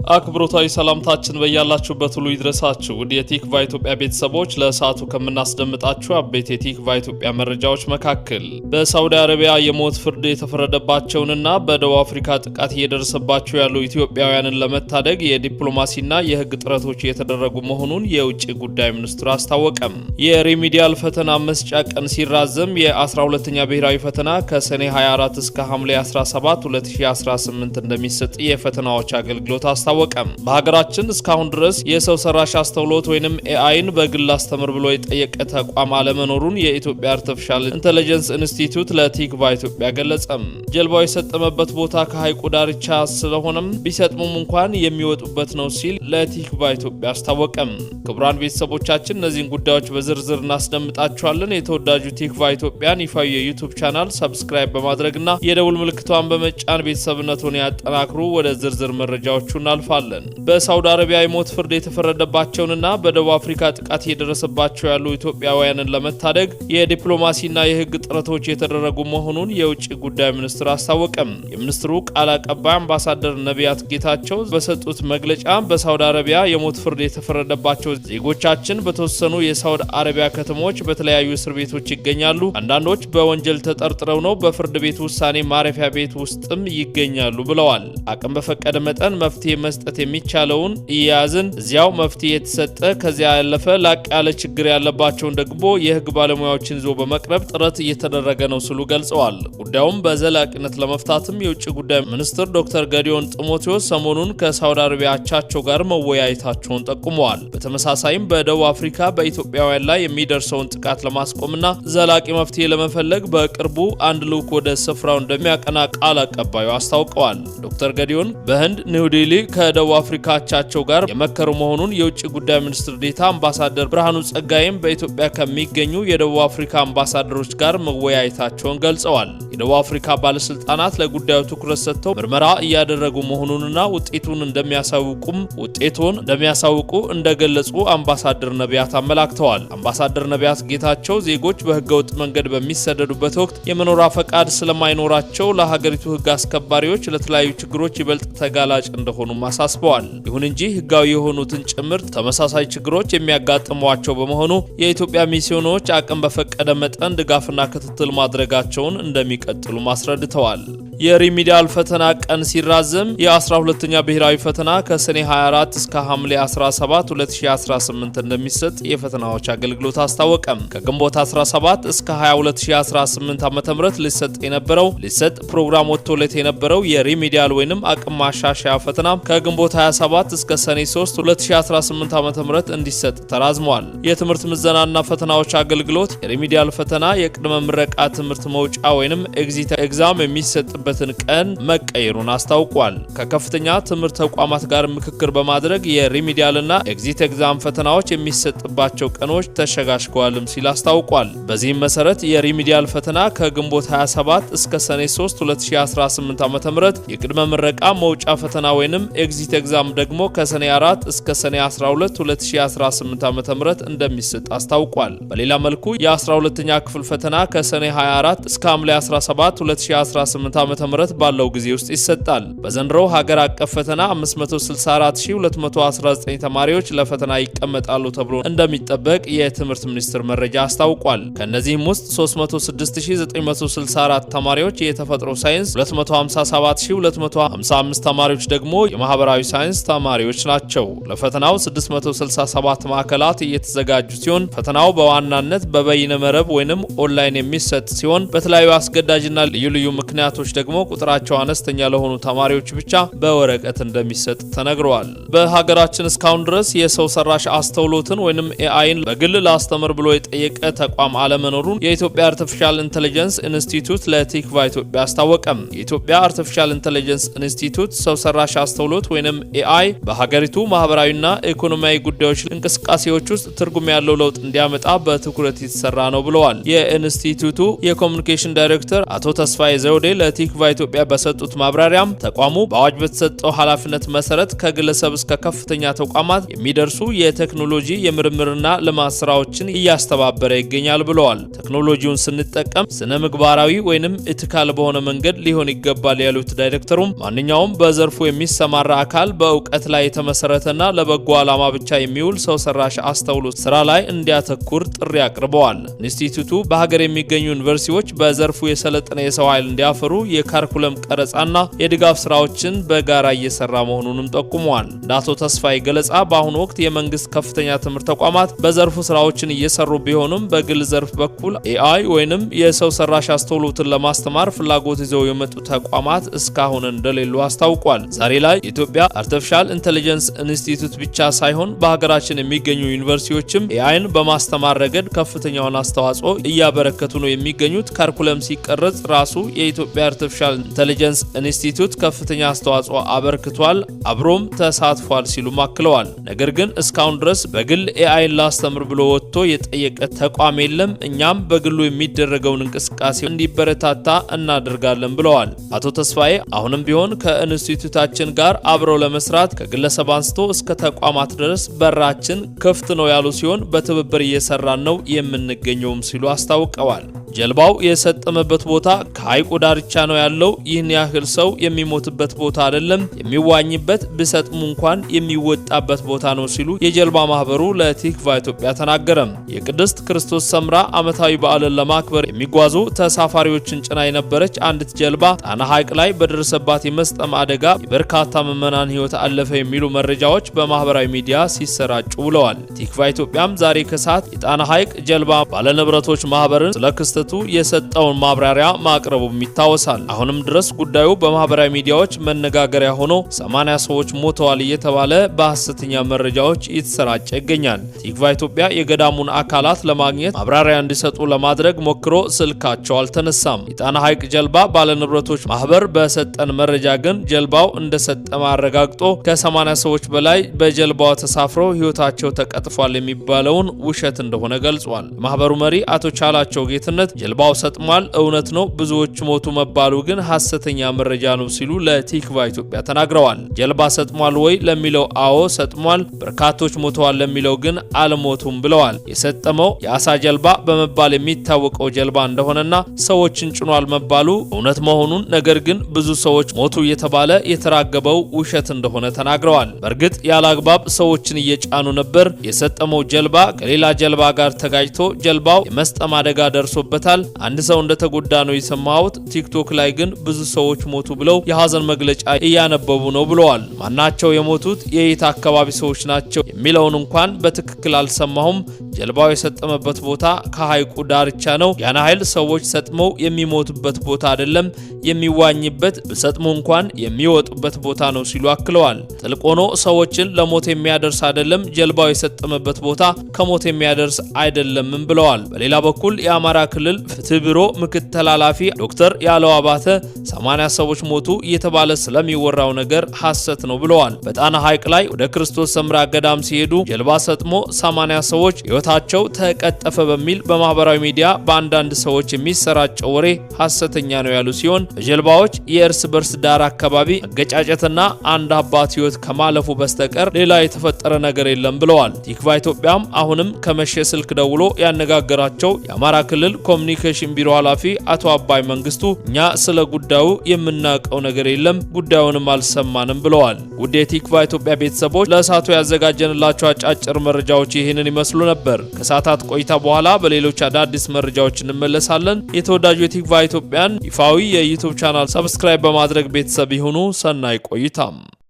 አክብሮታዊ ሰላምታችን በያላችሁበት ሁሉ ይድረሳችሁ። ውድ የቲክቫ ኢትዮጵያ ቤተሰቦች ለሰዓቱ ከምናስደምጣችሁ አበይት የቲክቫ ኢትዮጵያ መረጃዎች መካከል በሳውዲ አረቢያ የሞት ፍርድ የተፈረደባቸውንና በደቡብ አፍሪካ ጥቃት እየደረሰባቸው ያሉ ኢትዮጵያውያንን ለመታደግ የዲፕሎማሲና የሕግ ጥረቶች እየተደረጉ መሆኑን የውጭ ጉዳይ ሚኒስትሩ አስታወቀም። የሪሚዲያል ፈተና መስጫ ቀን ሲራዘም የ12ኛ ብሔራዊ ፈተና ከሰኔ 24 እስከ ሐምሌ 17 2018 እንደሚሰጥ የፈተናዎች አገልግሎት አስታወቀ። በሀገራችን እስካሁን ድረስ የሰው ሰራሽ አስተውሎት ወይንም ኤአይን በግል አስተምር ብሎ የጠየቀ ተቋም አለመኖሩን የኢትዮጵያ አርቲፊሻል ኢንተለጀንስ ኢንስቲትዩት ለቲክቫ ኢትዮጵያ ገለጸም። ጀልባው የሰጠመበት ቦታ ከሐይቁ ዳርቻ ስለሆነም ቢሰጥሙም እንኳን የሚወጡበት ነው ሲል ለቲክቫ ኢትዮጵያ አስታወቀም። ክቡራን ቤተሰቦቻችን እነዚህን ጉዳዮች በዝርዝር እናስደምጣችኋለን። የተወዳጁ ቲክቫ ኢትዮጵያን ይፋዊ የዩቲዩብ ቻናል ሰብስክራይብ በማድረግና የደውል ምልክቷን በመጫን ቤተሰብነቱን ያጠናክሩ። ወደ ዝርዝር መረጃዎቹ እናልፋለን። በሳውዲ አረቢያ የሞት ፍርድ የተፈረደባቸውንና በደቡብ አፍሪካ ጥቃት እየደረሰባቸው ያሉ ኢትዮጵያውያንን ለመታደግ የዲፕሎማሲና የሕግ ጥረቶች የተደረጉ መሆኑን የውጭ ጉዳይ ሚኒስትር አስታወቀም። የሚኒስትሩ ቃል አቀባይ አምባሳደር ነቢያት ጌታቸው በሰጡት መግለጫ በሳውዲ አረቢያ የሞት ፍርድ የተፈረደባቸው ዜጎቻችን በተወሰኑ የሳውዲ አረቢያ ከተሞች በተለያዩ እስር ቤቶች ይገኛሉ። አንዳንዶች በወንጀል ተጠርጥረው ነው በፍርድ ቤት ውሳኔ ማረፊያ ቤት ውስጥም ይገኛሉ ብለዋል። አቅም በፈቀደ መጠን መፍትሄ መስጠት የሚቻለውን እያያዝን እዚያው መፍትሄ የተሰጠ ከዚያ ያለፈ ላቅ ያለ ችግር ያለባቸውን ደግሞ የህግ ባለሙያዎችን ይዞ በመቅረብ ጥረት እየተደረገ ነው ሲሉ ገልጸዋል። ጉዳዩም በዘላቂነት ለመፍታትም የውጭ ጉዳይ ሚኒስትር ዶክተር ገዲዮን ጢሞቴዎስ ሰሞኑን ከሳውዲ አረቢያ አቻቸው ጋር መወያየታቸውን ጠቁመዋል። በተመሳሳይም በደቡብ አፍሪካ በኢትዮጵያውያን ላይ የሚደርሰውን ጥቃት ለማስቆምና ዘላቂ መፍትሄ ለመፈለግ በቅርቡ አንድ ልዑክ ወደ ስፍራው እንደሚያቀና ቃል አቀባዩ አስታውቀዋል። ዶክተር ገዲዮን በህንድ ኒው ዴሊ ከደቡብ አፍሪካ አቻቸው ጋር የመከሩ መሆኑን የውጭ ጉዳይ ሚኒስትር ዴኤታ አምባሳደር ብርሃኑ ጸጋይም በኢትዮጵያ ከሚገኙ የደቡብ አፍሪካ አምባሳደሮች ጋር መወያየታቸውን ገልጸዋል። የደቡብ አፍሪካ ባለስልጣናት ለጉዳዩ ትኩረት ሰጥተው ምርመራ እያደረጉ መሆኑንና ውጤቱን እንደሚያሳውቁ እንደገለጹ አምባሳደር ነቢያት አመላክተዋል። አምባሳደር ነቢያት ጌታቸው ዜጎች በህገወጥ መንገድ በሚሰደዱበት ወቅት የመኖሪያ ፈቃድ ስለማይኖራቸው ለሀገሪቱ ህግ አስከባሪዎች ለተለያዩ ችግሮች ይበልጥ ተጋላጭ እንደሆኑ አሳስበዋል። ይሁን እንጂ ህጋዊ የሆኑትን ጭምር ተመሳሳይ ችግሮች የሚያጋጥሟቸው በመሆኑ የኢትዮጵያ ሚስዮኖች አቅም በፈቀደ መጠን ድጋፍና ክትትል ማድረጋቸውን እንደሚቀጥሉ አስረድተዋል። የሪሚዲያል ፈተና ቀን ሲራዘም የ12ኛ ብሔራዊ ፈተና ከሰኔ 24 እስከ ሐምሌ 17 2018 እንደሚሰጥ የፈተናዎች አገልግሎት አስታወቀም። ከግንቦት 17 እስከ 22 2018 ዓ.ም ሊሰጥ ፕሮግራም ወጥቶለት የነበረው የሪሚዲያል ወይንም አቅም ማሻሻያ ፈተና ከግንቦት 27 እስከ ሰኔ 3 2018 ዓ.ም እንዲሰጥ ተራዝሟል። የትምህርት ምዘናና ፈተናዎች አገልግሎት የሪሚዲያል ፈተና የቅድመ ምረቃ ትምህርት መውጫ ወይንም ኤግዚት ኤግዛም የሚሰጥበትን ቀን መቀየሩን አስታውቋል። ከከፍተኛ ትምህርት ተቋማት ጋር ምክክር በማድረግ የሪሚዲያልና ኤግዚት ኤግዛም ፈተናዎች የሚሰጥባቸው ቀኖች ተሸጋሽገዋልም ሲል አስታውቋል። በዚህም መሰረት የሪሚዲያል ፈተና ከግንቦት 27 እስከ ሰኔ 3 2018 ዓ.ም የቅድመ ምረቃ መውጫ ፈተና ወይንም ኤግዚት ኤግዛም ደግሞ ከሰኔ 4 እስከ ሰኔ 12 2018 ዓ.ም እንደሚሰጥ አስታውቋል። በሌላ መልኩ የ12ኛ ክፍል ፈተና ከሰኔ 24 እስከ ሐምሌ 17 2018 ዓ.ም ባለው ጊዜ ውስጥ ይሰጣል። በዘንድሮው ሀገር አቀፍ ፈተና 564219 ተማሪዎች ለፈተና ይቀመጣሉ ተብሎ እንደሚጠበቅ የትምህርት ሚኒስቴር መረጃ አስታውቋል። ከነዚህም ውስጥ 306964 ተማሪዎች የተፈጥሮ ሳይንስ፣ 257255 ተማሪዎች ደግሞ የማህበራዊ ሳይንስ ተማሪዎች ናቸው። ለፈተናው 667 ማዕከላት እየተዘጋጁ ሲሆን ፈተናው በዋናነት በበይነ መረብ ወይንም ኦንላይን የሚሰጥ ሲሆን በተለያዩ አስገዳጅና ልዩ ልዩ ምክንያቶች ደግሞ ቁጥራቸው አነስተኛ ለሆኑ ተማሪዎች ብቻ በወረቀት እንደሚሰጥ ተነግሯል። በሀገራችን እስካሁን ድረስ የሰው ሰራሽ አስተውሎትን ወይንም ኤአይን በግል ላስተምር ብሎ የጠየቀ ተቋም አለመኖሩን የኢትዮጵያ አርቲፊሻል ኢንተለጀንስ ኢንስቲትዩት ለቲክቫ ኢትዮጵያ አስታወቀም። የኢትዮጵያ አርቲፊሻል ኢንተለጀንስ ኢንስቲትዩት ሰው ሰራሽ አስተውሎት ወይንም ኤአይ በሀገሪቱ ማህበራዊና ኢኮኖሚያዊ ጉዳዮች እንቅስቃሴዎች ውስጥ ትርጉም ያለው ለውጥ እንዲያመጣ በትኩረት የተሰራ ነው ብለዋል። የኢንስቲትዩቱ የኮሙኒኬሽን ዳይሬክተር አቶ ተስፋዬ ዘውዴ ለቲክቫ ለቲክቫ ኢትዮጵያ በሰጡት ማብራሪያም ተቋሙ በአዋጅ በተሰጠው ኃላፊነት መሰረት ከግለሰብ እስከ ከፍተኛ ተቋማት የሚደርሱ የቴክኖሎጂ የምርምርና ልማት ስራዎችን እያስተባበረ ይገኛል ብለዋል። ቴክኖሎጂውን ስንጠቀም ስነ ምግባራዊ ወይንም ኢቲካል በሆነ መንገድ ሊሆን ይገባል ያሉት ዳይሬክተሩም ማንኛውም በዘርፉ የሚሰማራ አካል በእውቀት ላይ የተመሰረተና ለበጎ ዓላማ ብቻ የሚውል ሰው ሰራሽ አስተውሎት ስራ ላይ እንዲያተኩር ጥሪ አቅርበዋል። ኢንስቲትዩቱ በሀገር የሚገኙ ዩኒቨርሲቲዎች በዘርፉ የሰለጠነ የሰው ኃይል እንዲያፈሩ የካሪኩለም ቀረጻና የድጋፍ ስራዎችን በጋራ እየሰራ መሆኑንም ጠቁመዋል። እንደ አቶ ተስፋዬ ገለጻ በአሁኑ ወቅት የመንግስት ከፍተኛ ትምህርት ተቋማት በዘርፉ ስራዎችን እየሰሩ ቢሆንም በግል ዘርፍ በኩል ኤአይ ወይንም የሰው ሰራሽ አስተውሎትን ለማስተማር ፍላጎት ይዘው የመጡ ተቋማት እስካሁን እንደሌሉ አስታውቋል። ዛሬ ላይ የኢትዮጵያ አርቲፊሻል ኢንተለጀንስ ኢንስቲትዩት ብቻ ሳይሆን በሀገራችን የሚገኙ ዩኒቨርሲቲዎችም ኤአይን በማስተማር ረገድ ከፍተኛውን አስተዋጽኦ እያበረከቱ ነው የሚገኙት። ካሪኩለም ሲቀረጽ ራሱ የኢትዮጵያ አርቲፊሻል ኢንተለጀንስ ኢንስቲትዩት ከፍተኛ አስተዋጽኦ አበርክቷል፣ አብሮም ተሳትፏል ሲሉ አክለዋል። ነገር ግን እስካሁን ድረስ በግል ኤአይን ላስተምር ብሎ ወጥቶ የጠየቀ ተቋም የለም። እኛም በግሉ የሚደረገውን እንቅስቃሴ እንዲበረታታ እናደርጋለን ብለዋል። አቶ ተስፋዬ አሁንም ቢሆን ከኢንስቲትዩታችን ጋር አብረው ለመስራት ከግለሰብ አንስቶ እስከ ተቋማት ድረስ በራችን ክፍት ነው ያሉ ሲሆን በትብብር እየሰራን ነው የምንገኘውም ሲሉ አስታውቀዋል። ጀልባው የሰጠመበት ቦታ ከሐይቁ ዳርቻ ነው ያለው። ይህን ያህል ሰው የሚሞትበት ቦታ አይደለም፣ የሚዋኝበት ብሰጥሙ እንኳን የሚወጣበት ቦታ ነው ሲሉ የጀልባ ማህበሩ ለቲክቫ ኢትዮጵያ ተናገረም። የቅድስት ክርስቶስ ሰምራ ዓመታዊ በዓልን ለማክበር የሚጓዙ ተሳፋሪዎችን ጭና የነበረች አንዲት ጀልባ ጣና ሐይቅ ላይ በደረሰባት የመስጠም አደጋ የበርካታ ምዕመናን ሕይወት አለፈ የሚሉ መረጃዎች በማህበራዊ ሚዲያ ሲሰራጩ ውለዋል። ቲክቫ ኢትዮጵያም ዛሬ ከሰዓት የጣና ሐይቅ ጀልባ ባለንብረቶች ማህበርን ስለ ክስተቱ የሰጠውን ማብራሪያ ማቅረቡም ይታወሳል። አሁንም ድረስ ጉዳዩ በማህበራዊ ሚዲያዎች መነጋገሪያ ሆኖ 80 ሰዎች ሞተዋል እየተባለ በሐሰተኛ መረጃዎች እየተሰራጨ ይገኛል። ቲክቫ ኢትዮጵያ የገዳሙን አካላት ለማግኘት ማብራሪያ እንዲሰጡ ለማድረግ ሞክሮ ስልካቸው አልተነሳም። የጣና ሐይቅ ጀልባ ባለንብረቶች ማህበር በሰጠን መረጃ ግን ጀልባው እንደሰጠመ አረጋግጦ ከ80 ሰዎች በላይ በጀልባው ተሳፍረው ህይወታቸው ተቀጥፏል የሚባለውን ውሸት እንደሆነ ገልጿል። የማህበሩ መሪ አቶ ቻላቸው ጌትነት ጀልባው ሰጥሟል፣ እውነት ነው፣ ብዙዎች ሞቱ መባሉ ግን ሐሰተኛ መረጃ ነው ሲሉ ለቲክቫ ኢትዮጵያ ተናግረዋል። ጀልባ ሰጥሟል ወይ ለሚለው አዎ ሰጥሟል፣ በርካቶች ሞተዋል ለሚለው ግን አልሞቱም ብለዋል። የሰጠመው የአሳ ጀልባ በመባል የሚታወቀው ጀልባ እንደሆነና ሰዎችን ጭኗል መባሉ እውነት መሆኑን፣ ነገር ግን ብዙ ሰዎች ሞቱ እየተባለ የተራገበው ውሸት እንደሆነ ተናግረዋል። በእርግጥ ያለአግባብ ሰዎችን እየጫኑ ነበር። የሰጠመው ጀልባ ከሌላ ጀልባ ጋር ተጋጭቶ ጀልባው የመስጠም አደጋ ደርሶበታል። አንድ ሰው እንደተጎዳ ነው የሰማሁት። ቲክቶክ ላይ ግን ብዙ ሰዎች ሞቱ ብለው የሐዘን መግለጫ እያነበቡ ነው ብለዋል። ማናቸው የሞቱት የየት አካባቢ ሰዎች ናቸው የሚለውን እንኳን በትክክል አልሰማሁም። ጀልባው የሰጠመበት ቦታ ከሐይቁ ዳርቻ ነው። ያን ኃይል ሰዎች ሰጥመው የሚሞቱበት ቦታ አይደለም፣ የሚዋኝበት በሰጥሙ እንኳን የሚወጡበት ቦታ ነው ሲሉ አክለዋል። ጥልቅ ሆኖ ሰዎችን ለሞት የሚያደርስ አይደለም፣ ጀልባው የሰጠመበት ቦታ ከሞት የሚያደርስ አይደለምም ብለዋል። በሌላ በኩል የአማራ ክልል ፍትህ ቢሮ ምክትል ኃላፊ ዶክተር ያለው አባተ 80 ሰዎች ሞቱ እየተባለ ስለሚወራው ነገር ሐሰት ነው ብለዋል። በጣና ሐይቅ ላይ ወደ ክርስቶስ ሰምራ ገዳም ሲሄዱ ጀልባ ሰጥሞ 80 ሰዎች ሕይወታቸው ተቀጠፈ በሚል በማህበራዊ ሚዲያ በአንዳንድ ሰዎች የሚሰራጨው ወሬ ሐሰተኛ ነው ያሉ ሲሆን በጀልባዎች የእርስ በርስ ዳር አካባቢ መገጫጨትና አንድ አባት ሕይወት ከማለፉ በስተቀር ሌላ የተፈጠረ ነገር የለም ብለዋል። ቲክቫ ኢትዮጵያም አሁንም ከመሸ ስልክ ደውሎ ያነጋገራቸው የአማራ ክልል ኮሚኒኬሽን ቢሮ ኃላፊ አቶ አባይ መንግስቱ እኛ ስለ ጉዳዩ የምናውቀው ነገር የለም፣ ጉዳዩንም አልሰማንም ብለዋል። ውድ የቲክቫ ኢትዮጵያ ቤተሰቦች ለእሳቱ ያዘጋጀንላቸው አጫጭር መረጃዎች ይህንን ይመስሉ ነበር። ከሰዓታት ቆይታ በኋላ በሌሎች አዳዲስ መረጃዎች እንመለሳለን። የተወዳጁ የቲክቫ ኢትዮጵያን ይፋዊ የዩቲዩብ ቻናል ሰብስክራይብ በማድረግ ቤተሰብ ይሁኑ። ሰናይ ቆይታም